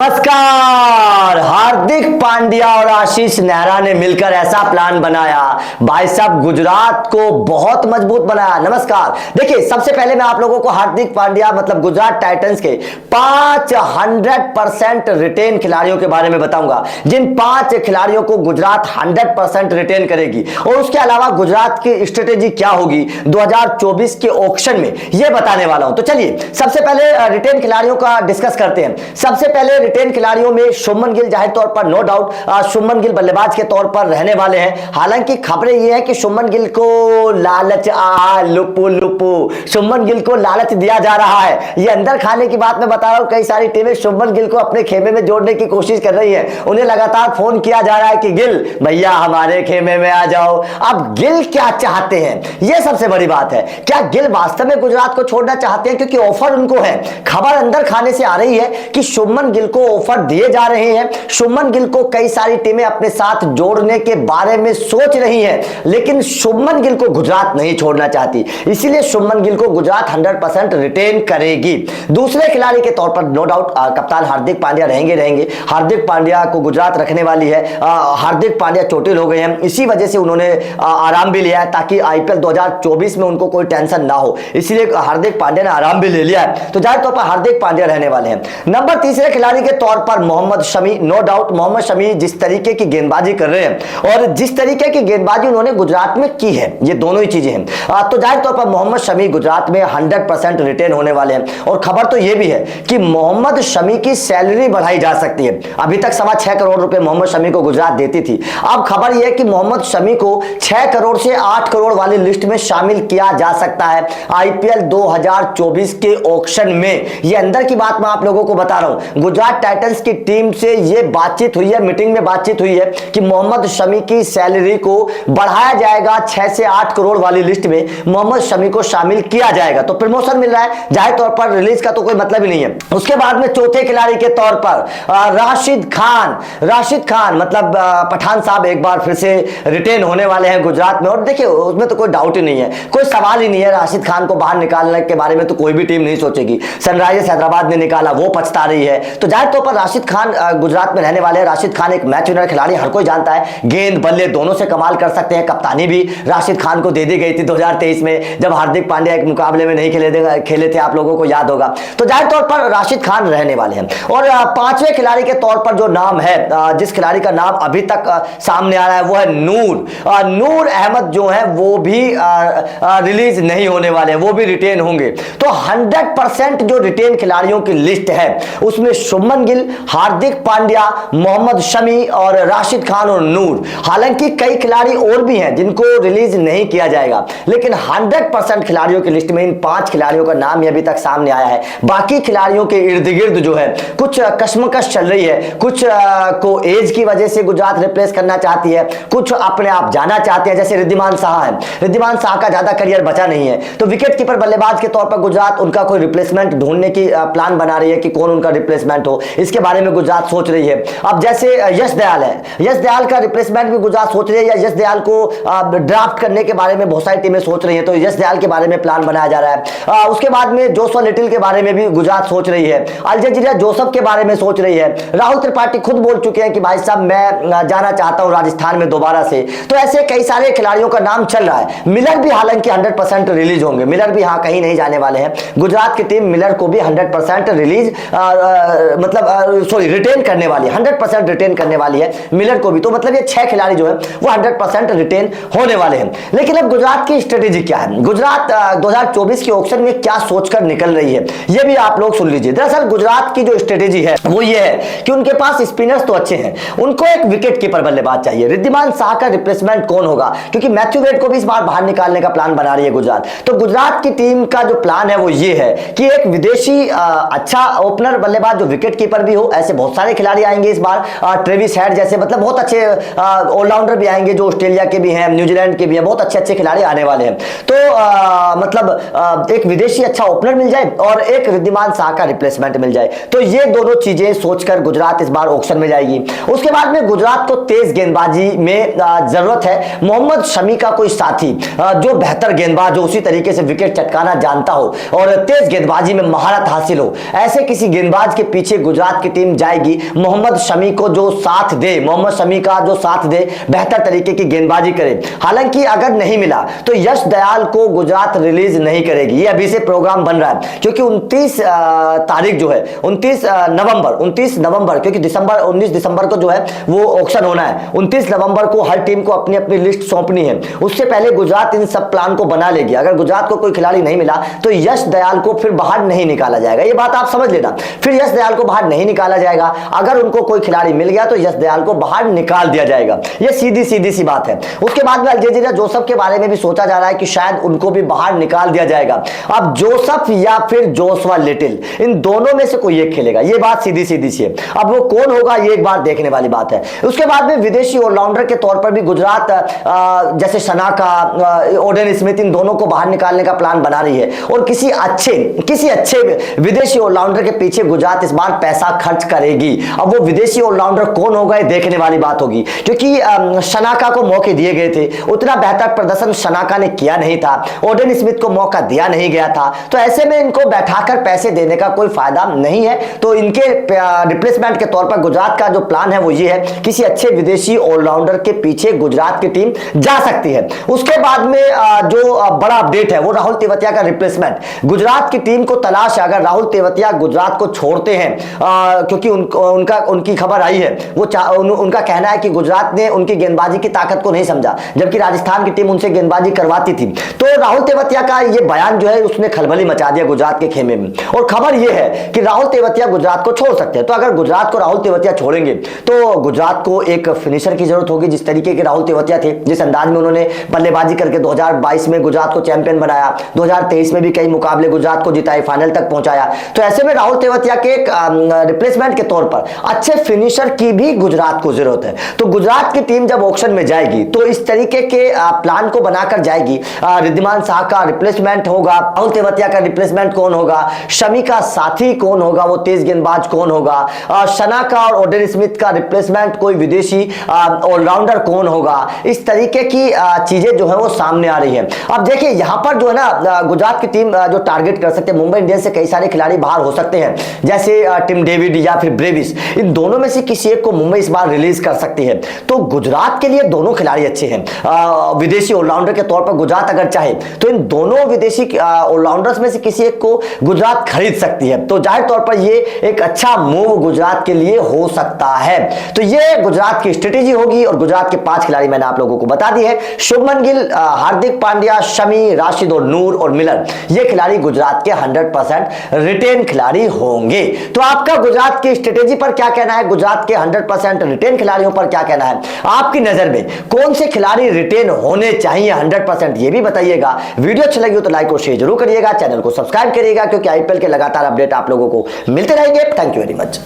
नमस्कार। हार्दिक पांड्या और आशीष नेहरा ने मिलकर ऐसा प्लान बनाया, भाई साहब गुजरात को बहुत मजबूत बनाया। नमस्कार। देखिए, सबसे पहले मैं आप लोगों को हार्दिक पांड्या मतलब गुजरात टाइटंस के 500% रिटेन खिलाड़ियों के बारे में बताऊंगा, जिन 5 खिलाड़ियों को गुजरात 100% रिटेन करेगी, और उसके अलावा गुजरात की स्ट्रेटेजी क्या होगी 2024 के ऑक्शन में, यह बताने वाला हूं। तो चलिए सबसे पहले रिटेन खिलाड़ियों का डिस्कस करते हैं। सबसे पहले रिटेन खिलाड़ियों में शुभमन गिल, जाहिर तौर पर नो डाउट शुभमन गिल बल्लेबाज के तौर पर रहने वाले हैं। हालांकि खबरें ये है कि शुभमन गिल को लालच लुपु लुपु शुभमन गिल को लालच दिया जा रहा है। ये अंदर खाने की बात मैं बता रहा हूं, कई सारी टीमें शुभमन गिल को अपने खेमे में जोड़ने की कोशिश कर रही है। उन्हें लगातार फोन किया जा रहा है कि गिल भैया हमारे खेमे में आ जाओ। अब गिल क्या चाहते हैं, यह सबसे बड़ी बात है। क्या गिल वास्तव में गुजरात को छोड़ना चाहते हैं? क्योंकि ऑफर उनको है। खबर अंदर खाने से आ रही है कि शुभमन गिल को ऑफर दिए जा रहे हैं। शुभमन गिल को कई सारी टीमें अपने साथ जोड़ने के बारे में सोच रही हैं, लेकिन शुभमन गिल को गुजरात नहीं छोड़ना चाहती। इसीलिए शुभमन गिल को गुजरात 100% रिटेन करेगी। दूसरे खिलाड़ी के तौर पर नो डाउट कप्तान हार्दिक पांड्या रहेंगे। हार्दिक पांड्या को गुजरात रखने वाली है। हार्दिक पांड्या चोटिल हो गए हैं, इसी वजह से उन्होंने आराम भी लिया है ताकि आईपीएल 2024 में उनको कोई टेंशन ना हो। इसलिए हार्दिक पांड्या ने आराम भी ले लिया है। तो जाहिर तौर पर हार्दिक पांड्या रहने वाले हैं। नंबर तीसरे खिलाड़ी के तौर पर मोहम्मद शमी। नो डाउट मोहम्मद शमी जिस तरीके की गेंदबाजी कर रहे हैं और जिस तरीके की गेंदबाजी उन्होंने गुजरात में की है, ये दोनों ही चीजें हैं। तो जाहिर तौर पर मोहम्मद शमी गुजरात में 100% रिटेन होने वाले हैं। और खबर तो यह भी है कि मोहम्मद शमी की सैलरी बढ़ाई जा सकती है। अभी तक 6.25 करोड़ रुपए मोहम्मद शमी को गुजरात देती थी। अब खबर यह है कि मोहम्मद शमी को 6 करोड़ से 8 करोड़ वाली लिस्ट में शामिल किया जा सकता है आईपीएल 2024 के ऑक्शन में। यह अंदर की बात मैं आप लोगों को बता रहा हूं। गुजरात टाइटंस की टीम से यह बातचीत हुई है, मीटिंग में बातचीत हुई है कि मोहम्मद शमी की सैलरी को बढ़ाया जाएगा। 6 से 8 करोड़ वाली लिस्ट में मोहम्मद शमी को शामिल किया जाएगा। तो प्रमोशन मिल रहा है, जाहिर तौर पर रिलीज का तो कोई मतलब ही नहीं है। उसके बाद में चौथे खिलाड़ी के तौर पर राशिद खान मतलब पठान साहब एक बार फिर से रिटेन होने वाले हैं गुजरात में। और देखिए उसमें तो कोई डाउट ही नहीं है, कोई सवाल ही नहीं है। राशिद खान को बाहर निकालने के बारे में तो कोई भी टीम नहीं सोचेगी। सनराइजर्स हैदराबाद ने निकाला, वो पछता रही है। तो जाहिर तौर पर राशिद खान गुजरात में रहने वाले हैं। राशिद खान एक मैच विनर खिलाड़ी, हर कोई जानता है, गेंद बल्ले दोनों से कमाल कर सकते हैं। कप्तानी भी राशिद खान को दे दी गई थी 2023 में, जब हार्दिक पांड्या एक मुकाबले में नहीं खेले थे, आप लोगों को याद होगा। तो जाहिर तौर पर राशिद खान रहने वाले हैं। और पांचवें खिलाड़ी के तौर पर जो नाम है, जिस खिलाड़ी का नाम अभी तक सामने आ रहा है, वो है नूर अहमद। जो है वो भी रिलीज नहीं होने वाले, वो भी रिटेन होंगे। तो 100% जो रिटेन खिलाड़ियों की लिस्ट है उसमें शुभमन गिल, हार्दिक पांड्या, मोहम्मद शमी और राशिद खान और नूर। हालांकि कई खिलाड़ी और भी हैं जिनको रिलीज नहीं किया जाएगा, लेकिन 100% खिलाड़ियों की लिस्ट में इन 5 खिलाड़ियों का नाम ही अभी तक सामने आया है। बाकी खिलाड़ियों के इर्द गिर्द जो है कुछ कश्मकश चल रही है। कुछ को एज की वजह से गुजरात रिप्लेस करना चाहती है, कुछ अपने आप जाना चाहते हैं। जैसे रिद्धिमान शाह है, रिद्धिमान शाह का ज्यादा करियर बचा नहीं है, तो विकेट कीपर बल्लेबाज के तौर पर गुजरात उनका कोई रिप्लेसमेंट ढूंढने की प्लान बना रही है कि कौन उनका रिप्लेसमेंट हो, इसके बारे में गुजरात सोच रही है। अब जैसे यश दयाल है, यश दयाल का रिप्लेसमेंट भी गुजरात सोच रही है, या यश दयाल को ड्राफ्ट करने के बारे में बहुत सारी टीमें सोच रही है, तो यश दयाल के बारे में प्लान बनाया जा रहा है। उसके बाद में जोशुआ लिटिल के बारे में भी गुजरात सोच रही है। अल्जेरिया जोसेफ के बारे में सोच रही है। राहुल त्रिपाठी खुद बोल चुके हैं कि भाई साहब मैं जाना चाहता हूं राजस्थान में दोबारा से। तो ऐसे कई सारे खिलाड़ियों का नाम चल रहा है। मिलर भी हालांकि 100% रिलीज होंगे, मिलर भी हाँ कहीं नहीं जाने वाले हैं। गुजरात की टीम मिलर को भी 100% रिलीज रिटेन करने वाली है, 100% रिटेन करने वाली है मिलर को भी। तो मतलब ये 6 खिलाड़ी जो है वो 100% रिटेन होने वाले हैं। लेकिन अब गुजरात की स्ट्रेटेजी क्या है, गुजरात 2024 के ऑक्शन में क्या सोचकर निकल रही है, ये भी आप लोग सुन लीजिए। दरअसल गुजरात की जो स्ट्रेटेजी है वो ये है कि उनके पास स्पिनर्स तो अच्छे हैं, उनको एक विकेट कीपर बल्लेबाज चाहिए। रिद्धिमान शाह का रिप्लेसमेंट कौन होगा, क्योंकि मैथ्यू वेड को भी इस बार बाहर निकालने का प्लान बना रही है गुजरात। तो गुजरात की टीम का जो प्लान है वो ये है कि एक विदेशी अच्छा ओपनर बल्लेबाज जो विकेट कीपर भी हो। ऐसे बहुत सारे खिलाड़ी आएंगे इस बार, ट्रेविस हेड जैसे, मतलब बहुत अच्छे ऑलराउंडर भी आएंगे जो ऑस्ट्रेलिया के भी हैं, न्यूजीलैंड के भी हैं, बहुत अच्छे अच्छे खिलाड़ी आने वाले हैं। तो एक विदेशी अच्छा ओपनर मिल जाए और एक रिद्धिमान शाह का रिप्लेसमेंट मिल जाए, तो ये दोनों चीजें सोचकर गुजरात इस बार ऑक्शन में जाएगी। उसके बाद में गुजरात को तेज गेंदबाजी में जरूरत है। मोहम्मद शमी का कोई साथी जो बेहतर गेंदबाज हो, उसी तरीके से विकेट चटकाना जानता हो और तेज गेंदबाजी में महारत हासिल हो, ऐसे किसी गेंदबाज के पीछे गुजरात की टीम जाएगी मोहम्मद शमी को जो साथ दे, मोहम्मद शमी का जो साथ दे, बेहतर तरीके की गेंदबाजी करे। हालांकि अगर नहीं मिला तो यश दयाल को गुजरात रिलीज नहीं करेगी, ये अभी से प्रोग्राम बन रहा है, क्योंकि 29 तारीख जो है 29 नवंबर क्योंकि 19 दिसंबर को जो है वो ऑक्शन होना है। 29 नवंबर को हर टीम को अपनी अपनी लिस्ट सौंपनी है, उससे पहले गुजरात इन सब प्लान को बना लेगी। अगर गुजरात को कोई खिलाड़ी नहीं मिला तो यश दयाल को फिर बाहर नहीं निकाला जाएगा, ये बात आप समझ लेना। फिर यश दयाल को बाहर नहीं निकाला जाएगा, अगर उनको कोई खिलाड़ी मिल गया तो यश दयाल को बाहर निकाल दिया जाएगा, ये सीधी सी बात है। उसके बाद में अल्जेजिरा जोसेफ के बारे में भी सोचा जा रहा है कि शायद उनको भी बाहर निकाल दिया जाएगा। अब जोसेफ या फिर जोशुआ लिटिल, इन दोनों में से कोई एक खेलेगा, ये बात सीधी सी है। अब वो कौन होगा ये एक बार देखने वाली बात है। उसके बाद में विदेशी ऑलराउंडर के तौर पर भी गुजरात जैसे शनाका, ओडेन स्मिथ, इन दोनों को बाहर निकालने का प्लान बना रही है और किसी अच्छे विदेशी ऑलराउंडर के पीछे गुजरात इस बार पैसा खर्च करेगी। अब वो विदेशी ऑलराउंडर कौन होगा ये देखने वाली बात होगी, क्योंकि शनाका को मौके दिए गए थे, उतना बेहतर प्रदर्शन शनाका ने किया नहीं था, ओडेन स्मिथ को मौका दिया नहीं गया था, तो ऐसे में इनको बैठाकर पैसे देने का कोई फायदा नहीं है। तो इनके रिप्लेसमेंट के तौर पर गुजरात का जो प्लान है वो ये है, किसी अच्छे विदेशी ऑलराउंडर के पीछे गुजरात की टीम जा सकती है। उसके बाद में जो बड़ा अपडेट है वो राहुल तेवतिया का रिप्लेसमेंट। गुजरात की टीम को तलाश है, अगर राहुल तेवतिया गुजरात को छोड़ते हैं, क्योंकि उनकी खबर आई है, वो उनका कहना है कि गुजरात ने उनकी गेंदबाजी की ताकत को नहीं समझा, जबकि राजस्थान की टीम उनसे गेंदबाजी करवाती थी। तो राहुल तेवतिया का ये बयान जो है उसने खलबली मचा दिया गुजरात के खेमे में, और खबर ये है कि राहुल तेवतिया गुजरात को छोड़ सकते हैं। तो अगर गुजरात को राहुल तेवतिया छोड़ेंगे तो गुजरात को एक फिनिशर की जरूरत होगी, जिस तरीके के राहुल तेवतिया थे, जिस अंदाज में उन्होंने बल्लेबाजी करके 2022 में गुजरात को चैंपियन बनाया, 2023 में भी कई मुकाबले गुजरात को जिताए, फाइनल तक पहुंचाया। तो ऐसे में राहुल तेवतिया के रिप्लेसमेंट के तौर पर अच्छे फिनिशर की भी गुजरात को जरूरत है। तो गुजरात की टीम जब ऑक्शन में जाएगी तो इस तरीके के प्लान को बनाकर जाएगी। रिद्धिमान शाह का रिप्लेसमेंट होगा, राहुल तेवतिया का रिप्लेसमेंट कौन होगा, शमी का साथी कौन होगा, वो तेज गेंदबाज कौन होगा, शनाका और ओडेन स्मिथ का रिप्लेसमेंट कोई विदेशी ऑलराउंडर कौन होगा, इस तरीके की चीजें जो है वो सामने आ रही है। अब देखिए यहां पर जो है ना गुजरात की टीम जो टारगेट कर सकते हैं, मुंबई इंडियंस से कई सारे खिलाड़ी बाहर हो सकते हैं, जैसे टिम डेविड या फिर ब्रेविस, इन दोनों में से किसी एक को मुंबई इस बार रिलीज कर सकती है। तो गुजरात के लिए दोनों खिलाड़ी अच्छे हैं। विदेशी ऑलराउंडर के तौर पर गुजरात अगर चाहे तो इन दोनों विदेशी ऑलराउंडर्स में से किसी एक को गुजरात खरीद सकती है। तो जाहिर तौर पर ये एक अच्छा मूव गुजरात के लिए हो सकता है। तो ये गुजरात की स्ट्रेटेजी होगी और गुजरात के 5 खिलाड़ी मैंने आप लोगों को बता दी है। शुभमन गिल, हार्दिक पांड्या, शमी, राशिद और नूर और मिलर, ये खिलाड़ी गुजरात के 100% रिटेन खिलाड़ी होंगे। तो आपका गुजरात की स्ट्रेटेजी पर क्या कहना है, गुजरात के 100% रिटेन खिलाड़ियों पर क्या कहना है, आपकी नजर में कौन से खिलाड़ी रिटेन होने चाहिए 100%, ये भी बताइएगा। वीडियो अच्छी लगी हो तो लाइक और शेयर जरूर करिएगा, चैनल को सब्सक्राइब करिएगा, क्योंकि आईपीएल के लगातार अपडेट आप लोगों को मिलते रहेंगे। Thank you very much.